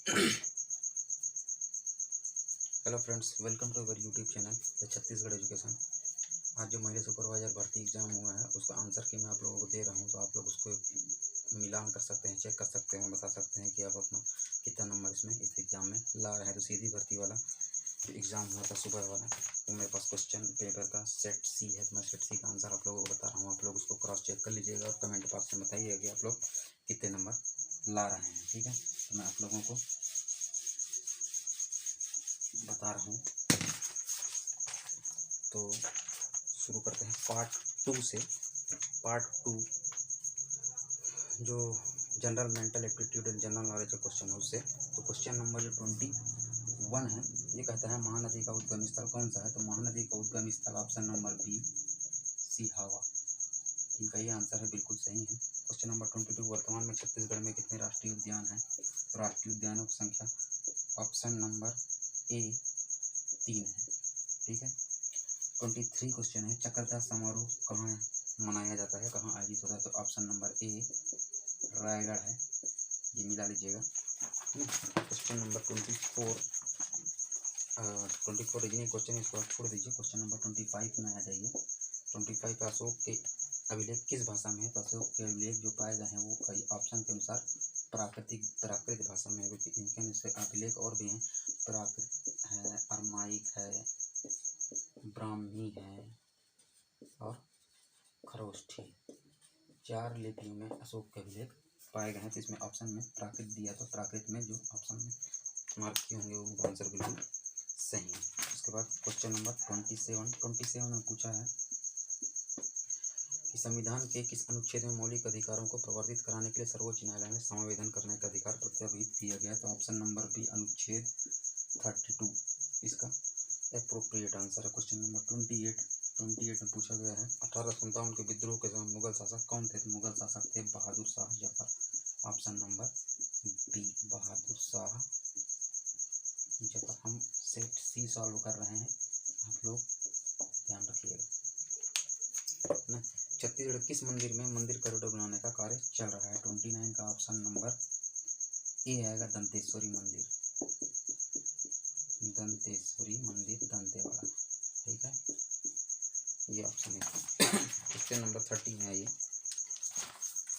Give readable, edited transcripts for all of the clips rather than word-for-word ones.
Hello friends, welcome to our YouTube channel the Chhattisgarh education. आज जो महिला सुपरवाइजर भर्ती एग्जाम हुआ है उसका आंसर की मैं आप लोगों को दे रहा हूं, तो आप लोग उसको मिलान कर सकते हैं, चेक कर सकते हैं, बता सकते हैं कि आप अपना कितना नंबर इसमें इस एग्ज़ाम में ला रहे हैं। तो सीधी भर्ती वाला जो एग्ज़ाम हुआ था सुबह वाला, वो मेरे पास क्वेश्चन पेपर का सेट सी है, तो मैं सेट सी का आंसर आप लोगों को बता रहा हूँ। आप लोग उसको क्रॉस चेक कर लीजिएगा और कमेंट बॉक्स में बताइएगा कि आप लोग कितने नंबर ला रहे हैं। ठीक है, तो मैं आप लोगों को बता रहा हूँ। तो शुरू करते हैं पार्ट 2 से। पार्ट 2 जो general mental aptitude and general knowledge का क्वेश्चन है उससे। तो क्वेश्चन नंबर जो 21 है, ये कहता है महानदी का उद्गम स्थल कौन सा है। तो महानदी का उद्गम स्थल ऑप्शन नंबर बी सिहावा, इनका ये आंसर है, बिल्कुल सही है। क्वेश्चन नंबर 22 वर्तमान में छत्तीसगढ़ में कितने राष्ट्रीय उद्यान हैं। तो राष्ट्रीय उद्यानों की संख्या ऑप्शन नंबर ए 3 है। ठीक है। 23 क्वेश्चन है, चक्रधर समारोह कहाँ मनाया जाता है, कहाँ आयोजित होता है। तो ऑप्शन नंबर ए रायगढ़ है, ये मिला लीजिएगा। क्वेश्चन नंबर 24 रीजनिंग क्वेश्चन, इसको आप छोड़ दीजिए। क्वेश्चन नंबर 25 में आ जाइए। 25 अशोक के अभिलेख किस भाषा में है। तो अशोक के अभिलेख जो पाए गए हैं वो ऑप्शन के अनुसार प्राकृत भाषा में है, क्योंकि इनके अभिलेख और भी हैं। प्राकृत है, अरमाइक है, ब्राह्मी है और खरोष्ठी, 4 लिपियों में अशोक के अभिलेख पाए गए हैं। तो इसमें ऑप्शन में प्राकृत दिया, तो प्राकृत में जो ऑप्शन में मार्क किए होंगे उनका आंसर बिल्कुल सही है। उसके बाद क्वेश्चन नंबर 27 में पूछा है कि संविधान के किस अनुच्छेद में मौलिक अधिकारों को प्रवर्तित कराने के लिए सर्वोच्च न्यायालय में समावेदन करने का अधिकार प्रत्याभूत किया गया। तो ऑप्शन नंबर बी अनुच्छेद 32 इसका एप्रोप्रिएट आंसर है। क्वेश्चन नंबर 28 में पूछा गया है 1857 के विद्रोह के समय मुगल शासक कौन थे। तो मुगल शासक थे Bahadur Shah Zafar, option number B Bahadur Shah Zafar. हम सेट सी सॉल्व कर रहे हैं, आप लोग ध्यान रखिएगा ना। छत्तीसगढ़ किस मंदिर में मंदिर कॉरिडोर बनाने का कार्य चल रहा है। 29 का ऑप्शन नंबर ए आएगा, दंतेश्वरी मंदिर, दंतेश्वरी मंदिर दंतेवाड़ा। ठीक है, ये ऑप्शन है। क्वेश्चन नंबर 30 में आइए,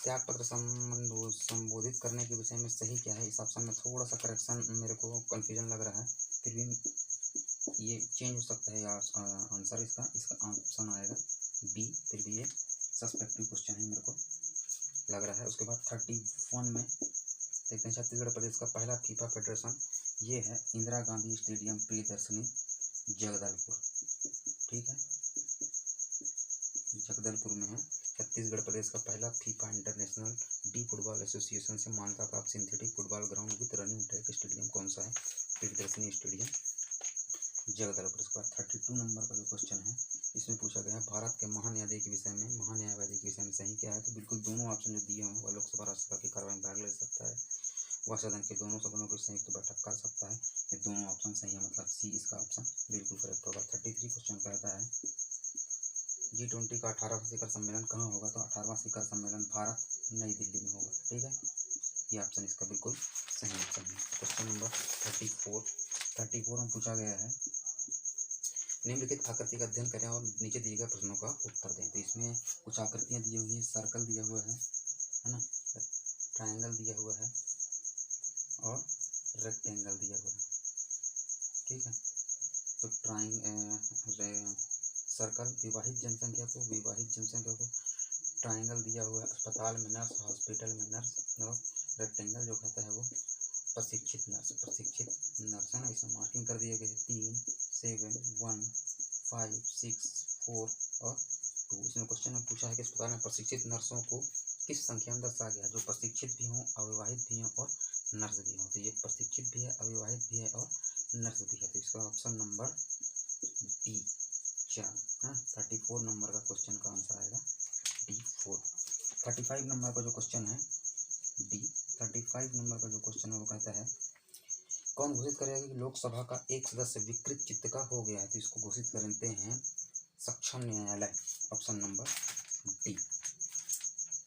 त्याग पत्र संबोधित करने के विषय में सही क्या है। इस ऑप्शन में थोड़ा सा करेक्शन मेरे को कंफ्यूजन लग रहा है, फिर भी ये चेंज हो सकता है आंसर इसका ऑप्शन आएगा बी, फिर भी ये सस्पेक्टिव क्वेश्चन है मेरे को लग रहा है। उसके बाद 31 में देखते हैं, छत्तीसगढ़ प्रदेश का पहला फीफा फेडरेशन ये है इंदिरा गांधी स्टेडियम प्रियदर्शनी जगदलपुर। ठीक है, जगदलपुर में है। छत्तीसगढ़ प्रदेश का पहला FIFA international D football association से मान्यता प्राप्त synthetic football ground with running track stadium कौन सा है। प्रियदर्शनी स्टेडियम जगदलपुर। इसके बाद 32 नंबर का जो क्वेश्चन है, इसमें पूछा गया है भारत के महान्यायवादी के विषय में सही क्या है। तो बिल्कुल दोनों ऑप्शन जो दिए हैं, वह लोकसभा राज्यसभा की कार्रवाई में भाग ले सकता है, वह सदन के दोनों सदनों की संयुक्त बैठक कर सकता है। ये दोनों ऑप्शन सही है, मतलब सी इसका ऑप्शन बिल्कुल करेक्ट होगा। 33 क्वेश्चन कहता है G20 का 18वां शिखर सम्मेलन कहाँ होगा। तो 18वां शिखर सम्मेलन भारत नई दिल्ली में होगा। ठीक है, ये ऑप्शन इसका बिल्कुल सही ऑप्शन है। क्वेश्चन नंबर 34 में पूछा गया है निम्नलिखित आकृति का अध्ययन करें और नीचे दिए गए प्रश्नों का उत्तर दें। तो इसमें कुछ आकृतियाँ दी हुई हैं, सर्कल दिया हुआ है ना, ट्रायंगल दिया हुआ है और रेक्टेंगल दिया हुआ है। ठीक है, तो सर्कल विवाहित जनसंख्या को, ट्रायंगल दिया हुआ है अस्पताल में नर्स, हॉस्पिटल में नर्स, और रेक्टेंगल जो कहता है वो प्रशिक्षित नर्स है ना। इसमें मार्किंग कर दिए गए 3, 7, 1, 5, 6, 4 और 2। इसमें क्वेश्चन में पूछा है कि अस्पताल में प्रशिक्षित नर्सों को किस संख्या में दर्शाया गया, जो प्रशिक्षित भी हों, अविवाहित भी हों और नर्स भी हों। तो ये प्रशिक्षित भी है, अविवाहित भी है और नर्स भी है। तो इसका ऑप्शन नंबर डी 4 है। 34 नंबर का क्वेश्चन का आंसर आएगा डी 4। 35 नंबर का जो क्वेश्चन है डी 35 नंबर का जो क्वेश्चन है वो कहता है कौन घोषित करेगा कि लोकसभा का एक सदस्य विकृत चित्त का हो गया है। तो इसको घोषित करते हैं सक्षम न्यायालय, ऑप्शन नंबर डी।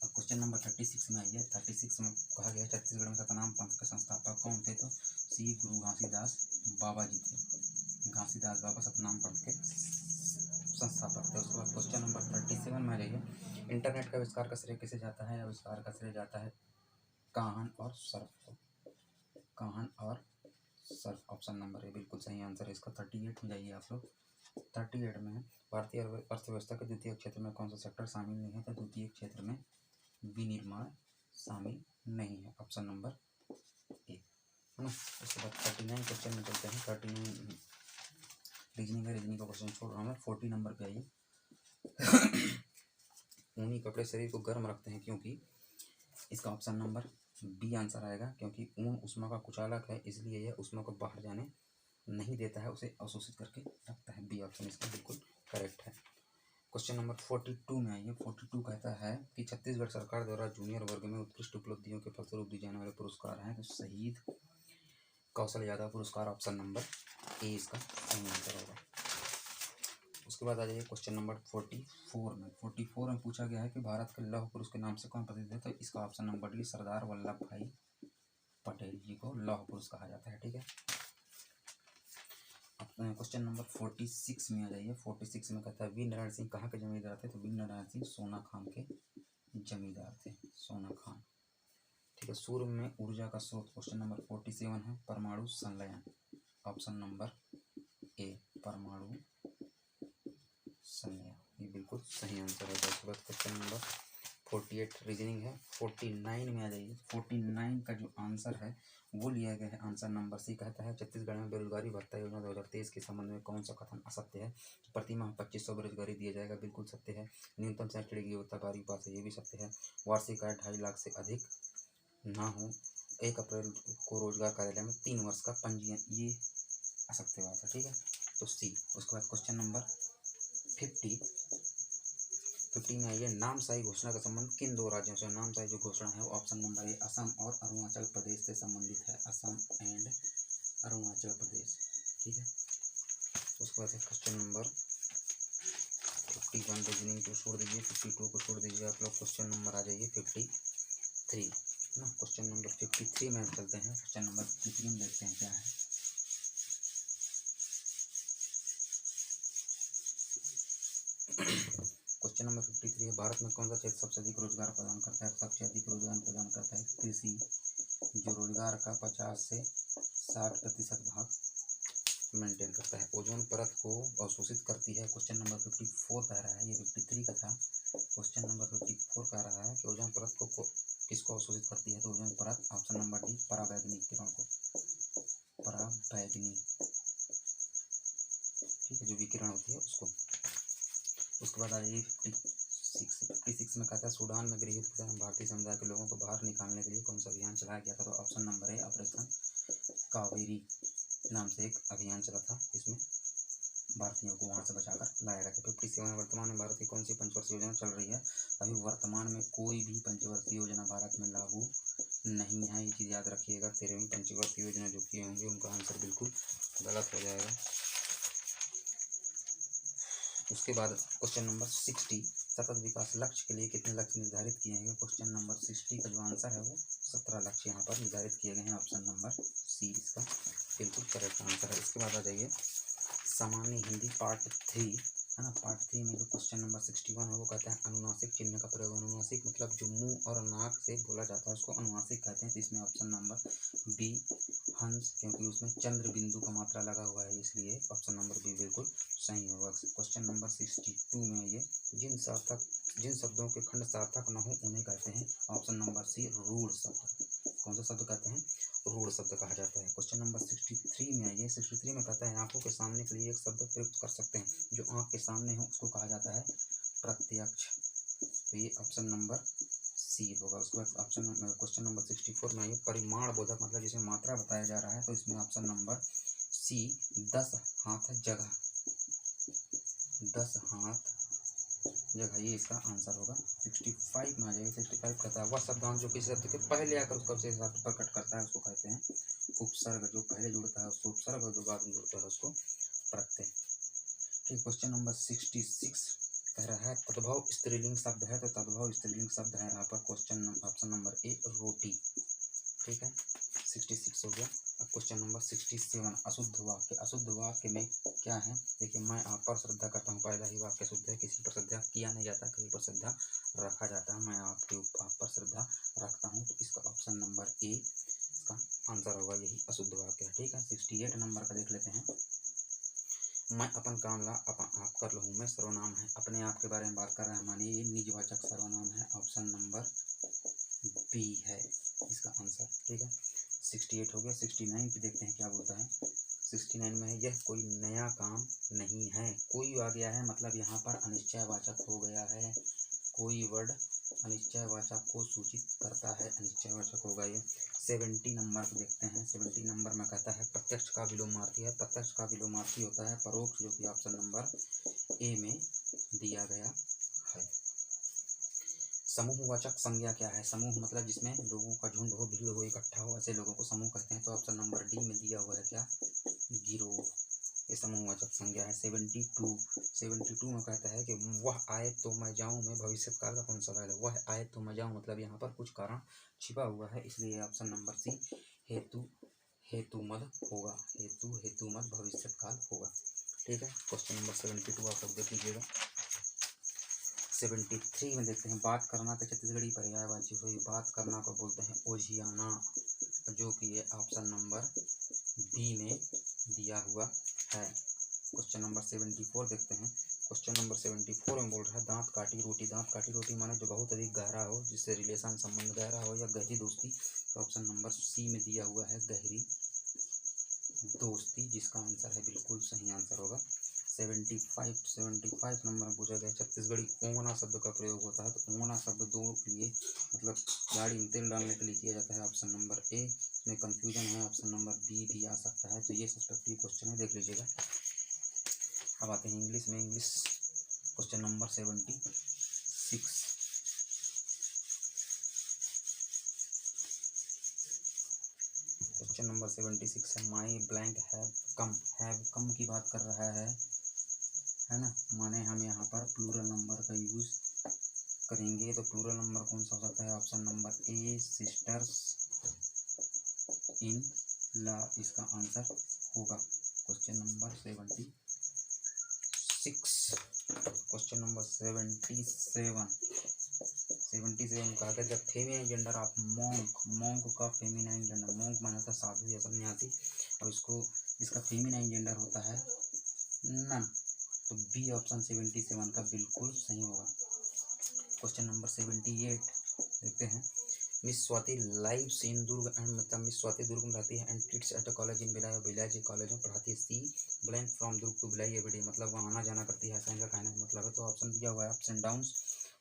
अब क्वेश्चन नंबर 36 में आइए। 36 में कहा गया छत्तीसगढ़ में सतनाम पंथ के संस्थापक कौन थे? तो सी गुरु घासीदास बाबा जी थे। घासीदास बाबा सतनाम पंथ के संस्थापक थे। उसके बाद क्वेश्चन नंबर 37 में आ जाइए। इंटरनेट का आविष्कार का श्रेय किसे जाता है? आविष्कार का श्रेय जाता है काहन और सर्फ को। काहन और सर्फ ऑप्शन नंबर ए बिल्कुल सही आंसर है इसका। 38 में जाइए आप लोग। 38 में भारतीय अर्थव्यवस्था के द्वितीय क्षेत्र में कौन सा सेक्टर शामिल नहीं है? तो द्वितीय क्षेत्र में विनिर्माण शामिल नहीं है, ऑप्शन नंबर ए, है ना। उसके बाद 39 क्वेश्चन में चलते हैं। 39 रीजनिंग है, रीजनिंग का क्वेश्चन छोड़ रहा हूँ मैं। 40 नंबर पे आइए। ऊनी कपड़े शरीर को गर्म रखते हैं क्योंकि, इसका ऑप्शन नंबर बी आंसर आएगा, क्योंकि ऊन ऊष्मा का कुचालक है, इसलिए यह ऊष्मा को बाहर जाने नहीं देता है, उसे अवशोषित करके रखता है। बी ऑप्शन इसका बिल्कुल करेक्ट है। क्वेश्चन नंबर 42 में आइए। 42 कहता है कि छत्तीसगढ़ सरकार द्वारा जूनियर वर्ग में उत्कृष्ट उपलब्धियों के फलस्वरूप दिए जाने वाले पुरस्कार हैं। तो शहीद कौशल यादव पुरस्कार ऑप्शन नंबर ए इसका सही आंसर होगा। उसके बाद आ जाइए क्वेश्चन नंबर 44 में। 44 में पूछा गया है कि भारत के लौह पुरुष के नाम से कौन प्रसिद्ध है? तो इसका option number D Sardar Vallabh भाई पटेल जी को लौह पुरुष कहा जाता है। ठीक है। क्वेश्चन नंबर 46 में आ जाइए। 46 में कहता है वीर नारायण सिंह कहाँ के जमींदार थे? तो वीर नारायण सिंह सोना खान के जमींदार थे, सोना खान। ठीक है। सूर्य में ऊर्जा का स्रोत क्वेश्चन नंबर 47 है परमाणु संलयन, ऑप्शन नंबर ए परमाणु संलयन, ये बिल्कुल सही आंसर है। उसके बाद क्वेश्चन नंबर 48 रीजनिंग है। 49 में आ जाइए। 49 का जो आंसर है वो लिया गया है आंसर नंबर सी। कहता है छत्तीसगढ़ में बेरोजगारी भत्ता योजना 2023 के संबंध में कौन सा कथन असत्य है? प्रति माह 2500 बेरोजगारी दिया जाएगा, बिल्कुल सत्य है। न्यूनतम सैलरी योग्यता 12वीं पास है, ये भी सत्य है। वार्षिक आय 2.5 लाख से अधिक ना हो। 1 अप्रैल को रोजगार कार्यालय में 3 वर्ष का पंजीयन, ये असत्य बात है। ठीक है, तो सी। उसके बाद क्वेश्चन नंबर 50 में आइए। नामसाई घोषणा का संबंध किन दो राज्यों से? नामसाई जो घोषणा है वो ऑप्शन नंबर ए असम और अरुणाचल प्रदेश से संबंधित है, असम एंड अरुणाचल प्रदेश। ठीक है। उसके बाद क्वेश्चन नंबर 51 रीजनिंग को छोड़ दीजिए, 52 को छोड़ दीजिए आप लोग। क्वेश्चन नंबर आ जाइए 53 ना। क्वेश्चन नंबर 53 में चलते हैं। क्वेश्चन नंबर 53 में देखते हैं क्या है। क्वेश्चन नंबर 53 है भारत में कौन सा क्षेत्र सबसे अधिक रोजगार प्रदान करता है? सबसे अधिक रोजगार प्रदान करता है कृषि, जो रोजगार का 50 से 60% भाग मेंटेन करता है। ओजोन परत को अवशोषित करती है। क्वेश्चन नंबर 54 कह रहा है, ये 53 का था। क्वेश्चन नंबर 54 कह रहा है कि ओजोन परत को किसको अवशोषित करती है? तो ओजोन परत ऑप्शन नंबर डी पराबैंगनी किरण को, पराबैंगनी, ठीक है, जो विकिरण होती है उसको। उसके बाद आ जाइए 56 में कहता है सूडान में गृहीत के दौरान भारतीय समुदाय के लोगों को बाहर निकालने के लिए कौन सा अभियान चलाया गया था? तो option number A operation Kaveri नाम से एक अभियान चला था, इसमें भारतीयों को वहां से बचाकर लाया गया था। 57 वर्तमान में भारत की कौन सी पंचवर्षीय योजना चल रही है? अभी वर्तमान में कोई भी पंचवर्षीय योजना भारत में लागू नहीं है, ये चीज़ याद रखिएगा। 13वीं पंचवर्षीय योजना जो किए होंगे उनका आंसर बिल्कुल गलत हो जाएगा। उसके बाद क्वेश्चन नंबर 60 सतत विकास लक्ष्य के लिए कितने लक्ष्य निर्धारित किए हैं? क्वेश्चन नंबर 60 का जो आंसर है वो 17 लक्ष्य यहाँ पर निर्धारित किए गए हैं, ऑप्शन नंबर सी इसका बिल्कुल करेक्ट आंसर है। इसके बाद आ जाइए सामान्य हिंदी पार्ट 3 है ना। पार्ट 3 में जो क्वेश्चन नंबर 61 है वो कहता है अनुनासिक चिन्ह का प्रयोग। अनुनासिक मतलब जो मुंह और नाक से बोला जाता है उसको अनुनासिक कहते हैं। तो इसमें ऑप्शन नंबर बी हंस, क्योंकि उसमें चंद्र बिंदु का मात्रा लगा हुआ है, इसलिए ऑप्शन नंबर बी बिल्कुल सही होगा। क्वेश्चन नंबर 62 में ये जिन शब्दों के खंड सार्थक न हो उन्हें कहते हैं, ऑप्शन नंबर सी रूढ़ शब्द। कौन सा शब्द कहते हैं? रूढ़ शब्द कहा जाता है। क्वेश्चन नंबर 63 में आइए। 63 में कहता है आंखों के सामने के लिए एक शब्द प्रयुक्त कर सकते हैं, जो आंख के सामने हो उसको कहा जाता है प्रत्यक्ष। तो ये ऑप्शन नंबर सी होगा। उसके बाद क्वेश्चन नंबर 64 में आइए। परिमाण बोधक मतलब जिसे मात्रा बताया जा रहा है, तो इसमें ऑप्शन नंबर सी 10 हाथ जगह, 10 हाथ जगह, ये इसका आंसर होगा। 65 में आ जाएगा। 65 कहता है वह शब्दांश जो किसी शब्द के पहले आकर उसका विशेष अर्थ प्रकट करता है उसको कहते हैं उपसर्ग। जो पहले जुड़ता है उसको उपसर्ग और जो बाद में जुड़ता है उसको प्रत्यय। ठीक। क्वेश्चन नंबर 66 कह रहा है तद्भव स्त्रीलिंग शब्द है, तो तद्भव स्त्रीलिंग शब्द है यहाँ पर क्वेश्चन ऑप्शन नंबर ए रोटी। ठीक है, 66 हो गया। अब क्वेश्चन नंबर 67 अशुद्ध वाक्य। अशुद्ध वाक्य में क्या है, देखिए मैं आप पर श्रद्धा करता हूँ, पहला ही वाक्य शुद्ध है, किसी पर श्रद्धा किया नहीं जाता, किसी पर श्रद्धा रखा जाता है। मैं आप पर श्रद्धा रखता हूँ, तो इसका ऑप्शन नंबर ए इसका आंसर होगा, यही अशुद्ध वाक्य है। ठीक है, 68 नंबर का देख लेते हैं। मैं अपन काम ला अपन आप कर लूँ मैं सर्वनाम है, अपने आप के बारे में बात कर रहे हैं, मानिए ये निजवाचक सर्वनाम है, ऑप्शन नंबर बी है इसका आंसर। ठीक है, 68 हो गया। 69 पे देखते हैं क्या बोलता है। 69 में है यह कोई नया काम नहीं है। कोई आ गया है, मतलब यहाँ पर अनिश्चयवाचक हो गया है। कोई वर्ड अनिश्चयवाचक को सूचित करता है, अनिश्चयवाचक होगा ये। 70 नंबर को देखते हैं। 70 नंबर में कहता है प्रत्यक्ष का विलोमार्थी है। प्रत्यक्ष का विलोमार्थी होता है परोक्ष, जो कि ऑप्शन नंबर ए में दिया गया है। समूहवाचक संज्ञा क्या है। समूह मतलब जिसमें लोगों का झुंड हो, भीड़ हो, इकट्ठा हो, ऐसे लोगों को समूह कहते हैं। तो ऑप्शन नंबर डी में दिया हुआ है क्या, गिरोह, ये समूहवाचक संज्ञा है। 72 में कहता है कि वह आए तो मैं जाऊं में भविष्य काल का कौन सा है। वह आए तो मैं जाऊं मतलब यहाँ पर कुछ कारण छिपा हुआ है, इसलिए ऑप्शन नंबर सी हेतुमद होगा। हेतुमद भविष्य काल होगा। ठीक है, क्वेश्चन नंबर 72 आप लोग देख लीजिएगा। 73 में देखते हैं बात करना के छत्तीसगढ़ी पर्यायवाची हुई। बात करना को बोलते हैं ओझियाना, जो कि ये ऑप्शन नंबर बी में दिया हुआ है। क्वेश्चन नंबर 74 देखते हैं। क्वेश्चन नंबर 74 में बोल रहा है दांत काटी रोटी। दांत काटी रोटी माने जो बहुत अधिक गहरा हो, जिससे रिलेशन संबंध गहरा हो या गहरी दोस्ती, तो ऑप्शन नंबर सी में दिया हुआ है गहरी दोस्ती, जिसका आंसर है बिल्कुल सही आंसर होगा। 75 नंबर में पूछा गया छत्तीसगढ़ी ओंगना शब्द का प्रयोग होता है। तो ओंगना शब्द दो लिए मतलब गाड़ी में तेल डालने के लिए किया जाता है, ऑप्शन नंबर ए। इसमें कंफ्यूजन है, ऑप्शन नंबर बी भी आ सकता है। तो ये सब्जेक्टिव क्वेश्चन है, देख लीजिएगा। अब आते हैं इंग्लिश में। English question number 76। Question number 76 है माई ब्लैंक हैव कम की बात कर रहा है ना, माने हम यहाँ पर प्लूरल नंबर का यूज करेंगे। तो प्लूरल नंबर कौन सा हो सकता है, option number A sisters in law, इसका आंसर होगा क्वेश्चन नंबर 76। क्वेश्चन नंबर 77 कहा गया the feminine gender of monk का फेमिनाइन जेंडर, मॉन्क माना था साधु या सन्यासी, और इसका फेमिनाइन जेंडर होता है नन। तो बी ऑप्शन 77 का बिल्कुल सही होगा। क्वेश्चन नंबर 78 देखते हैं। Miss Swati lives in Durg and, मतलब मिस स्वाति दुर्ग में रहती है, and teach at a college in Bhilai, Bhilai जी कॉलेज में पढ़ाती है। See blank from Durg to Bhilai everyday, मतलब वहाँ आना जाना करती है, ऐसा इनका कहने का मतलब है। तो ऑप्शन दिया हुआ है अप्स एंड डाउन्स,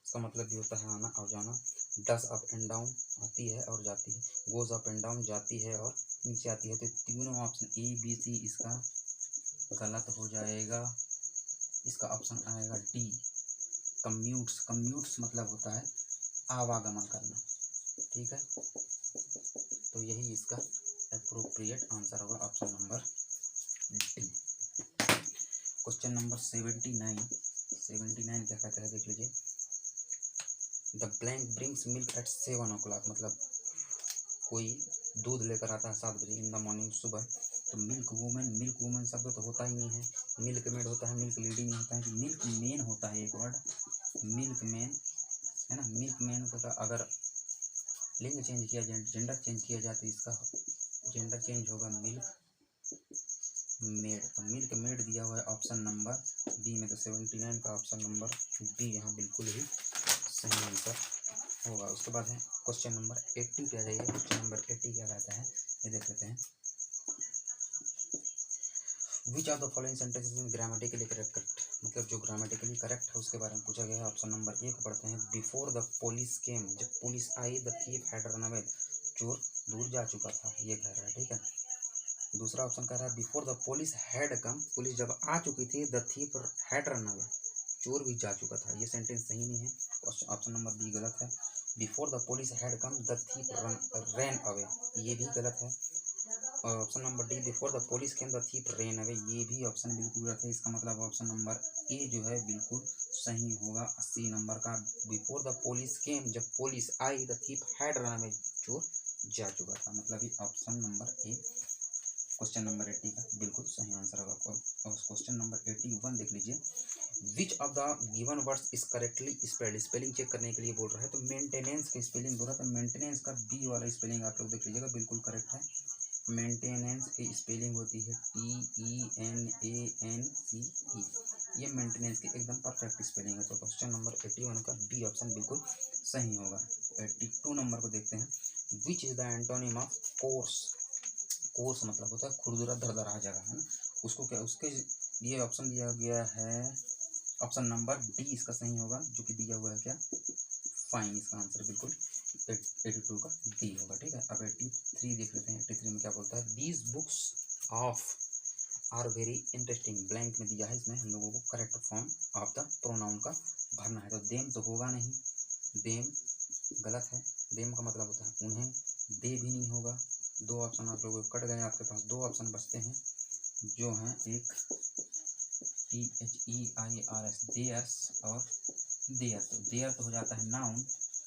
इसका मतलब भी होता है आना और जाना। डस अप एंड डाउन, आती है और जाती है। गोज अप एंड डाउन, जाती है और नीचे आती है। तो तीनों ऑप्शन ए बी सी इसका गलत हो जाएगा। इसका ऑप्शन आएगा डी कम्यूट्स मतलब होता है आवागमन करना। ठीक है, तो यही इसका एप्रोप्रिएट आंसर होगा, option number D. Question number 79 क्या कहता है देख लीजिए। The blank brings milk eight 7 o'clock, मतलब कोई दूध लेकर आता है 7 बजे इन द मॉर्निंग, सुबह। तो मिल्क वूमेन शब्द तो होता ही नहीं है। मिल्क मेड होता है, मिल्क लेडी नहीं होता है। मिल्क मैन होता है एक वर्ड, मिल्क मैन है ना। मिल्क मैन का अगर लिंग चेंज किया जाए, जेंडर चेंज किया जाए, तो इसका जेंडर चेंज होगा मिल्क मेड। तो मिल्क मेड दिया हुआ है ऑप्शन नंबर बी में। तो 79 का ऑप्शन नंबर बी यहाँ बिल्कुल ही सही आंसर होगा। उसके बाद है क्वेश्चन नंबर 80 पे आ जाइए। क्वेश्चन नंबर 80 क्या कहता है ये देख लेते हैं। विच of the following sentences is grammatically correct, मतलब जो ग्रामेटिकली करेक्ट है उसके बारे में पूछा गया है। ऑप्शन नंबर ए को पढ़ते हैं। बिफोर द पुलिस केम, जब police I, the thief had run away, चोर दूर जा चुका था, ये कह रहा है। ठीक है, दूसरा ऑप्शन कह रहा है before the police had come, police जब आ चुकी थी, the thief had run away, चोर भी जा चुका था। ये सेंटेंस सही नहीं है, ऑप्शन नंबर बी गलत है। Before the police had come, the thief ran away, ये भी गलत है। और option number D before the police came, the thief ran away, ये भी ऑप्शन बिल्कुल गलत है। इसका मतलब ऑप्शन नंबर ए जो है बिल्कुल सही होगा 80 नंबर का। बिफोर द पुलिस केम, जब police I, the thief had run away, चोर जा चुका था। मतलब ये option number A question number 80 का बिल्कुल सही आंसर होगा। क्वेश्चन नंबर 81 देख लीजिए। Which of the given words is correctly spelled, spelling check करने के लिए बोल रहा है। तो मेंटेनेंस की स्पेलिंग बोला था, मेंटेनेंस का बी वाला स्पेलिंग आप लोग देख लीजिएगा, बिल्कुल करेक्ट है। मेंटेनेंस की स्पेलिंग होती है TENANCE, ये मेंटेनेंस की एकदम परफेक्ट स्पेलिंग है। तो क्वेश्चन नंबर 81 का बी ऑप्शन बिल्कुल सही होगा। 82 नंबर को देखते हैं। Which is the antonym of course, course मतलब होता है खुरदुरा दरदरा जगह, है ना, उसको क्या, उसके लिए ऑप्शन दिया गया है, ऑप्शन नंबर डी इसका सही होगा, जो कि दिया हुआ है क्या, फाइन। इसका आंसर बिल्कुल 82 का डी होगा। ठीक है, अब 83 देख लेते हैं। 83 में क्या बोलता है। These books of are very interesting, blank में दिया है, इसमें हम लोगों को correct form of the pronoun का भरना है। तो देम तो होगा नहीं, देम गलत है, देम का मतलब होता है उन्हें, दे भी नहीं होगा। दो ऑप्शन आप लोगों को कट गए, आपके पास दो ऑप्शन बचते हैं जो हैं एक THEIRS देयर्स और देयर। तो देयर तो हो जाता है नाउन,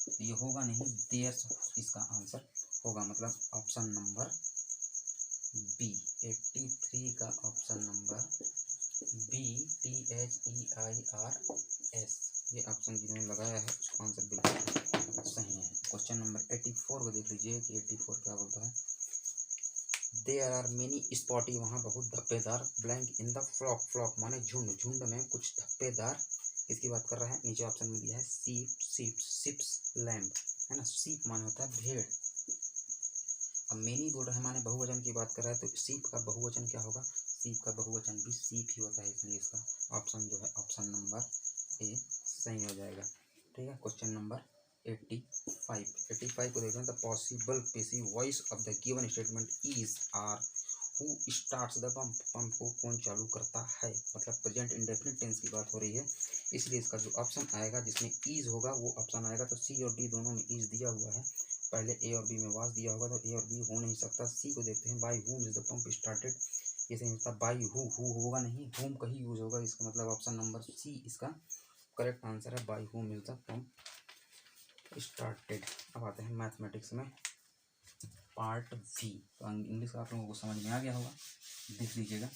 तो ये होगा नहीं, देयर्स इसका आंसर होगा। मतलब ऑप्शन नंबर बी 83 का ऑप्शन नंबर बी THEIRS, ये ऑप्शन जिन्होंने लगाया है उसका आंसर बिल्कुल सही है। क्वेश्चन नंबर 84 को देख लीजिए कि 84 क्या बोलता है। देयर आर मेनी स्पॉटी, वहाँ बहुत धब्बेदार, blank in the flock, flock माने झुंड, झुंड में कुछ धब्बेदार, इसकी बात कर रहा है। नीचे ऑप्शन में दिया है सीप, सीप, सिप्स, लैम्प, है ना। सीप माने होता है भेड़, अब मेनी बोल रहा है माने बहुवचन की बात कर रहा है, तो सीप का बहुवचन क्या होगा, सीप का बहुवचन भी सीप ही होता है, इसलिए इसका ऑप्शन जो है ऑप्शन नंबर ए सही हो जाएगा। ठीक है, क्वेश्चन नंबर 85 को देखते हैं। The possible passive voice of the given statement is are who starts the pump, pump को कौन चालू करता है, मतलब प्रेजेंट इंडेफिनिट टेंस की बात हो रही है, इसलिए इसका जो ऑप्शन आएगा जिसमें इज होगा वो ऑप्शन आएगा। तो सी और डी दोनों में इज दिया हुआ है, पहले ए और बी में वाज दिया होगा, तो ए और बी हो नहीं सकता। सी को देखते हैं, बाई हुम इज द पंप स्टार्टेड, ये सही होता है। बाई हु होगा नहीं, हुम का ही यूज होगा, इसका मतलब ऑप्शन नंबर सी इसका करेक्ट आंसर है, बाई हुम इज द पंप स्टार्टेड। अब आते हैं मैथमेटिक्स में पार्ट वी। तो इंग्लिश आप लोगों को समझ में आ गया होगा, देख लीजिएगा।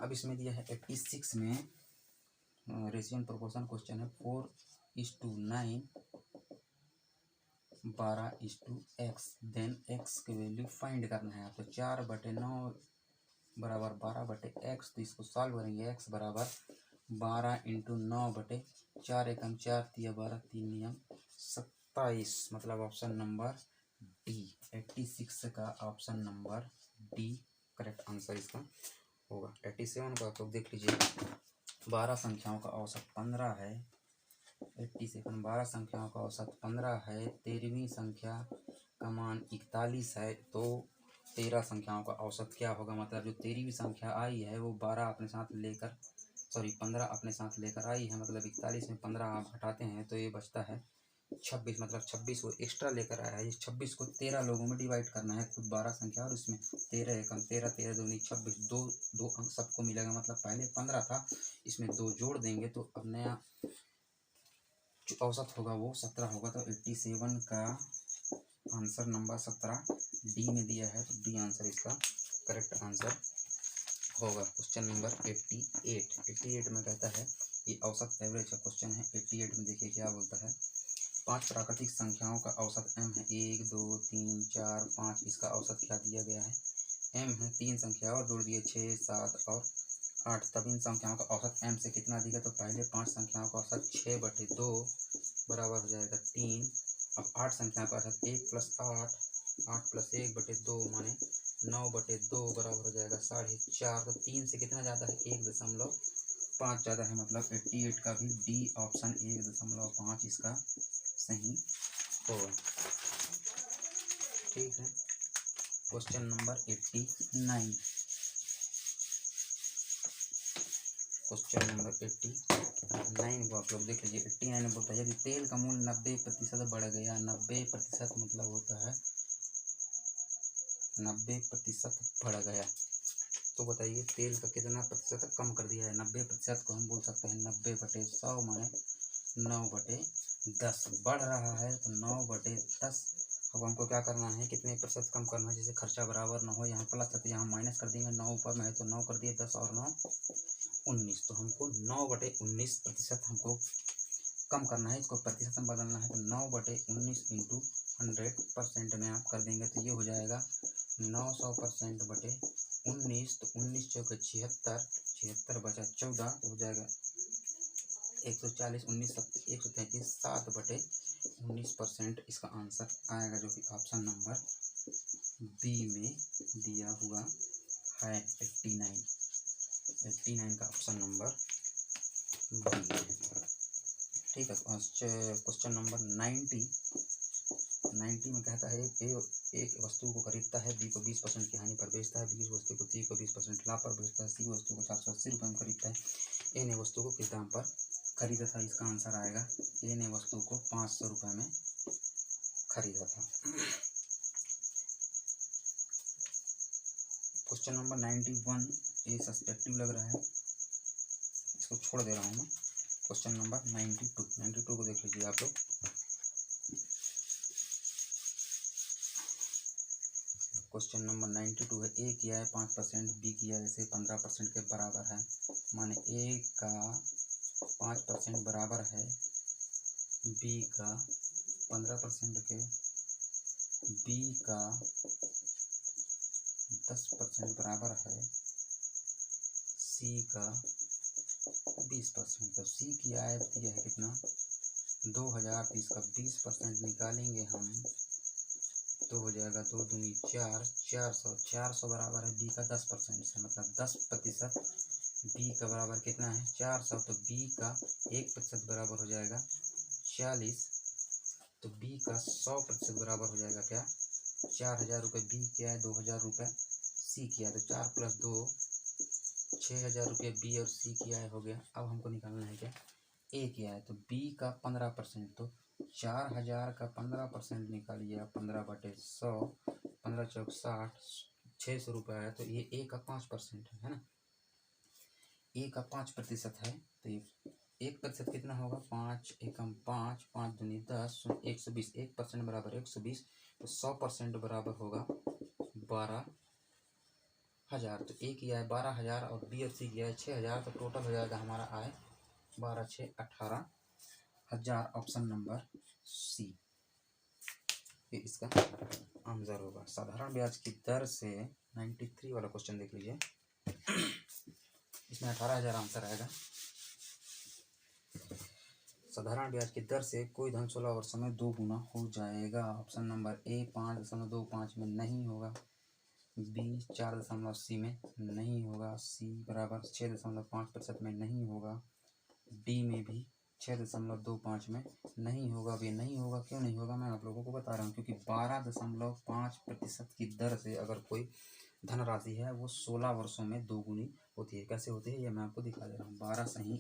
अब इसमें दिया है 86 में रेशियो एंड प्रोपोर्शन क्वेश्चन है। 4:9, 12:x, देन x की वैल्यू फाइंड करना है आपको। 4/9 बराबर 12/x, तो इसको सॉल्व करेंगे। x बराबर 12 × 9/4, 1 4 3 12 3 नियम 27, मतलब ऑप्शन नंबर डी 86 का option number D correct answer इसका होगा। 87 को आप लोग देख लीजिए। 12 संख्याओं का औसत 15 है। 87 12 संख्याओं का औसत 15 है। 13वीं संख्या का मान 41 है, तो 13 संख्याओं का औसत क्या होगा, मतलब जो 13वीं संख्या आई है वो 12 अपने साथ लेकर, सॉरी 15 अपने साथ लेकर आई है, मतलब 41 में 15 आप हटाते हैं तो ये बचता है 26, मतलब 26 को एक्स्ट्रा लेकर आया है। इस 26 को 13 लोगों में डिवाइड करना है, खुद 12 संख्या और उसमें 13 एकम 13, 13 दूनी 26, दो अंक सबको मिलेगा, मतलब पहले 15 था, इसमें 2 जोड़ देंगे तो अब नया जो औसत होगा वो 17 होगा। तो 87 का आंसर नंबर 17 डी में दिया है, तो डी आंसर इसका करेक्ट आंसर होगा। क्वेश्चन नंबर 88 में कहता है, ये औसत एवरेज का क्वेश्चन है। 88 में देखिए क्या बोलता है। 5 प्राकृतिक संख्याओं का औसत m है, 1 2 3 4 5, इसका औसत क्या दिया गया है, m है। 3 संख्या और जोड़ दिए 6 7 और 8, तब इन संख्याओं का औसत m से कितना दिया, तो पहले 5 संख्याओं का औसत 6/2 बराबर हो जाएगा 3। अब 8 संख्याओं का औसत 1 + 8, 8 + 1/2 माने 9/2 बराबर हो जाएगा 4.5। तो 3 से कितना ज़्यादा है, 1.5 ज़्यादा है, मतलब 88 का भी डी ऑप्शन 1.5 इसका सही होगा। ठीक है, क्वेश्चन नंबर 89, क्वेश्चन नंबर 89 को आप लोग देख लीजिए। 89 में बोलता है यदि तेल का मूल्य 90% बढ़ गया, 90% मतलब होता है 90% बढ़ गया, तो बताइए तेल का कितना प्रतिशत कम कर दिया है। 90% को हम बोल सकते हैं 90/100 माने 9/10। बढ़ रहा है तो 9/10। अब हमको क्या करना है, कितने प्रतिशत कम करना है, जैसे खर्चा बराबर ना हो, यहाँ प्लस है तो यहाँ माइनस कर देंगे। 9 ऊपर में है तो 9 कर दिए, 10 और 9 19। तो हमको 9/19% हमको कम करना है। इसको प्रतिशत में बदलना है तो 9/19 इंटू 100% में आप कर देंगे तो ये हो जाएगा 900%/19। तो 19 चौके 76, 76 बचा 14 तो हो जाएगा 140, 19 सत्तर 133, 7/19% इसका आंसर आएगा, जो कि ऑप्शन नंबर बी में दिया हुआ है। 89 का ऑप्शन नंबर बी है। ठीक है। क्वेश्चन नंबर 90 में कहता है एक वस्तु को खरीदता है, बी को 20% की हानि पर बेचता है, बी उस वस्तु को सी को 20% लाभ पर बेचता है, सी वस्तु को 480 रुपये में खरीदता है। ए ने वस्तु को किस दाम पर खरीदा था। इसका आंसर आएगा ए ने वस्तु को 500 रुपये में खरीदा था। क्वेश्चन नंबर 91 ये सस्पेक्टिव लग रहा है, इसको छोड़ दे रहा हूँ मैं। क्वेश्चन नंबर 92 को देख लीजिए आप लोग। क्वेश्चन नंबर 92 है। ए किया है 5%, बी किया जैसे 15% के बराबर है, माने ए का 5% बराबर है, बी का 15% के, बी का 10% बराबर है, सी का 20%। तो सी की आय दिया है कितना 2000, तो इसका 20% निकालेंगे हम तो हो जाएगा 2 दूनी 4, 400 बराबर है बी का 10% से, मतलब 10%। बी का बराबर कितना है 400, तो बी का 1% बराबर हो जाएगा 40। तो बी का 100% बराबर हो जाएगा क्या 4000 रुपये। बी क्या है 2000 रुपये, सी किया तो 4 + 2 6000 रुपये बी और सी किया है हो गया। अब हमको निकालना है क्या ए किया है, तो बी का 15%, तो 4000 का 15% निकालिए आप 15/100, 15 चौक 60, 600 रुपये है। तो ये ए का 5% है ना, ए का 5% है। तो ये 1% कितना होगा 5 एकम 5, 5 दूनी 10, 120, 1% बराबर 120। तो 100% बराबर होगा 12,000। तो ए की आय 12,000 और बी और सी की आय 6,000। तो टोटल हो जाएगा हमारा आय 12 × 6 = 18,000। ऑप्शन नंबर सी ये इसका आंसर होगा। साधारण ब्याज की दर से 93 वाला क्वेश्चन देख लीजिए। इसमें 18,000 आंसर आएगा। साधारण ब्याज की दर से कोई धन 16 वर्षों में 2 गुना हो जाएगा। ऑप्शन नंबर ए 5.25 में नहीं होगा, बी 4.80 में नहीं होगा, सी बराबर 6.5% में नहीं होगा, डी में भी 6.25 में नहीं होगा। अब ये नहीं होगा, क्यों नहीं होगा मैं आप लोगों को बता रहा हूँ, क्योंकि 12.5% की दर से अगर कोई धनराशि है वो 16 वर्षों में 2 गुनी होती है। कैसे होती है ये मैं आपको दिखा दे रहा हूँ। 12 सही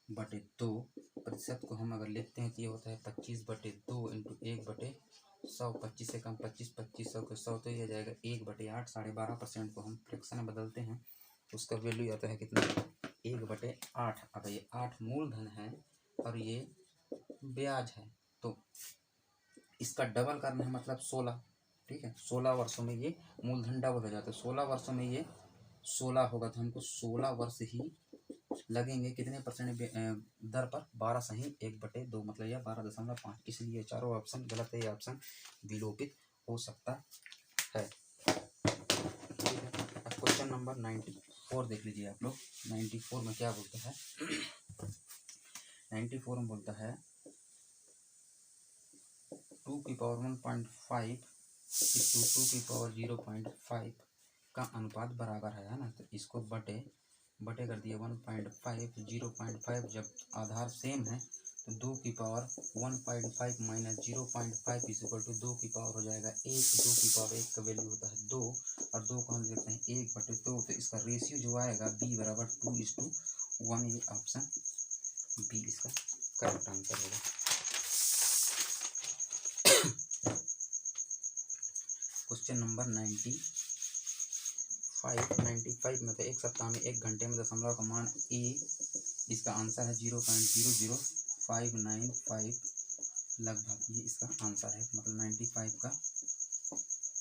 1/2 प्रतिशत को हम अगर लिखते हैं तो ये होता है 25/2 इंटू 1/100। 25 से कम 25, 2500 के 100 तो ये जाएगा 1/8। 12.5% को हम फ्रैक्शन में बदलते हैं तो उसका वैल्यू आता है कितना 1/8। अब ये 8 मूलधन है और ये ब्याज है, तो इसका डबल करना है, मतलब 16। ठीक है, 16 वर्षों में ये मूलधन डबल हो जाता है। 16 वर्षों में ये 16 होगा, तो हमको 16 वर्ष ही लगेंगे। कितने परसेंट दर पर 12 सही 1/2, मतलब यह 12.5। इसलिए चारों ऑप्शन गलत है, ये ऑप्शन विलोपित हो सकता है। ठीक है, अब क्वेश्चन नंबर 94 देख लीजिए आप लोग। 94 में क्या बोलता है 94 में बोलता है 2 की पावर 1.5 × 2 की पावर 0.5 का अनुपात बराबर है ना। तो इसको बटे कर दिया 1.5, 0.5 जब आधार सेम है तो 2 की पावर 1.5 माइनस 0.5 = 2 की पावर हो जाएगा 1। 2 की पावर 1 का वैल्यू होता है 2 और 2 को हम लिखते हैं 1/2। तो इसका रेशियो जो आएगा b बराबर 2:1। ये ऑप्शन बी इसका करेक्ट आंसर होगा। क्वेश्चन नंबर 95 595 में, तो एक सप्ताह में 1 घंटे में दशमलव का मान ए, इसका आंसर है 0.00595 लगभग, ये इसका आंसर है, मतलब 95 का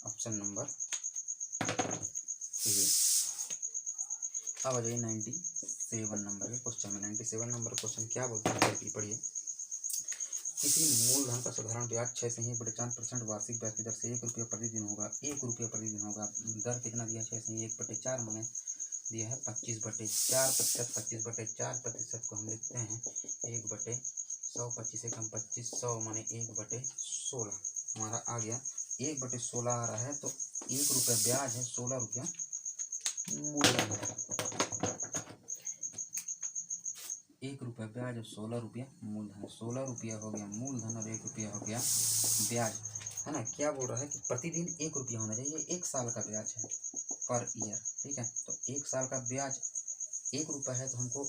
ऑप्शन नंबर ए। अब आ जाइए 97 नंबर के क्वेश्चन में। 97 नंबर क्वेश्चन क्या बोलते हैं, पढ़िए। किसी मूलधन का साधारण ब्याज 6.4% वार्षिक ब्याज की दर से 1 रुपया प्रतिदिन होगा। 1 रुपया प्रतिदिन होगा। दर कितना दिया है? 6/1/4 मैंने दिया है 25/4%। 25/4% को हम लिखते हैं 1/100। 25 से कम 2500 माने 1/16 हमारा आ गया। 1/16 आ रहा है, तो 1 रुपया ब्याज है, 16 रुपया मूलधन है। 1 रुपया ब्याज और 16 रुपया मूलधन। 16 रुपया हो गया मूलधन और 1 रुपया हो गया ब्याज, है ना। क्या बोल रहा है कि प्रतिदिन 1 रुपया होना चाहिए। 1 साल का ब्याज है, पर ईयर, ठीक है। तो 1 साल का ब्याज 1 रुपया है, तो हमको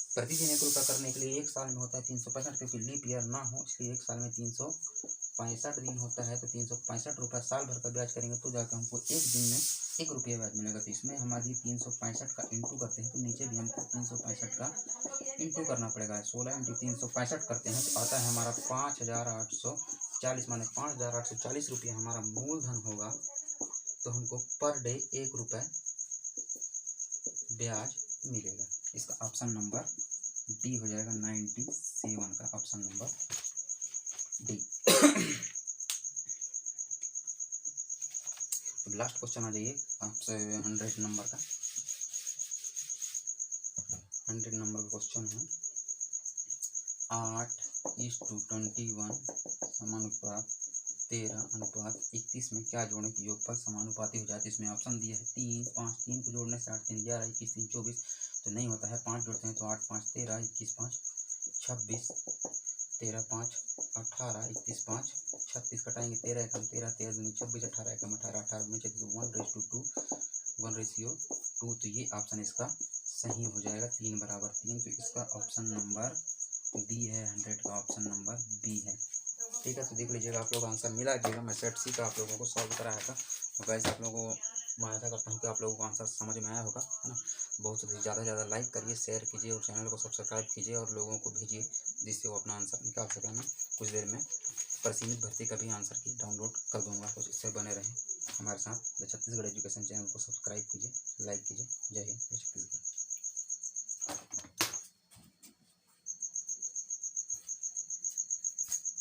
प्रतिदिन 1 रुपया करने के लिए 1 साल में होता है 365, क्योंकि लीप ईयर ना हो इसलिए 1 साल में 365 दिन होता है। तो 365 रुपया साल भर का ब्याज करेंगे तो जाकर हमको 1 दिन में 1 रुपया ब्याज मिलेगा। तो इसमें हमारी 365 का इंटू करते हैं, तो नीचे भी हमको 365 का इंटू करना पड़ेगा। 16 × 365 करते हैं तो आता है हमारा 5840 माने 5840 रुपया हमारा मूलधन होगा। तो हमको पर डे 1 रुपया ब्याज मिलेगा। इसका ऑप्शन नंबर डी हो जाएगा। 97 का ऑप्शन नंबर डी। अब लास्ट क्वेश्चन आ जाइए आपसे 100 नंबर का। 100 नंबर का क्वेश्चन है 8:21 समानुपात 13:31 में क्या जोड़ें कि योगफल समानुपाती हो जाए। तो इसमें ऑप्शन दिया है 3, 5। 3 को जोड़ने से 8 3 11, 21 3 24 तो नहीं होता है। 5 जोड़ते हैं तो 8 5 13, 21 5 26, 13 5 18, 21 5 36, कटाएंगे 13 एकम 13, 13 दूनी 26, 18 एकम 18, 18 दूनी 36, 1:2, 1:2। तो ये ऑप्शन इसका सही हो जाएगा। 3 बराबर 3, तो इसका ऑप्शन नंबर बी है। 100 का ऑप्शन नंबर बी है, ठीक है। तो देख लीजिएगा, आप लोग आंसर मिला दीजिएगा। मैं सेट सी का आप लोगों को सॉल्व कराया था। तो गाइस आप लोगों को मैं आशा करता हूँ कि आप लोगों को आंसर समझ में आया होगा, है ना। बहुत ज़्यादा से ज़्यादा लाइक करिए, शेयर कीजिए और चैनल को सब्सक्राइब कीजिए और लोगों को भेजिए, जिससे वो अपना आंसर निकाल सकें। मैं कुछ देर में परिसीमित भर्ती का भी आंसर की डाउनलोड कर दूँगा, तो इससे बने रहें हमारे साथ। द छत्तीसगढ़ एजुकेशन चैनल को सब्सक्राइब कीजिए, लाइक कीजिए। जय हिंद, जय छत्तीसगढ़।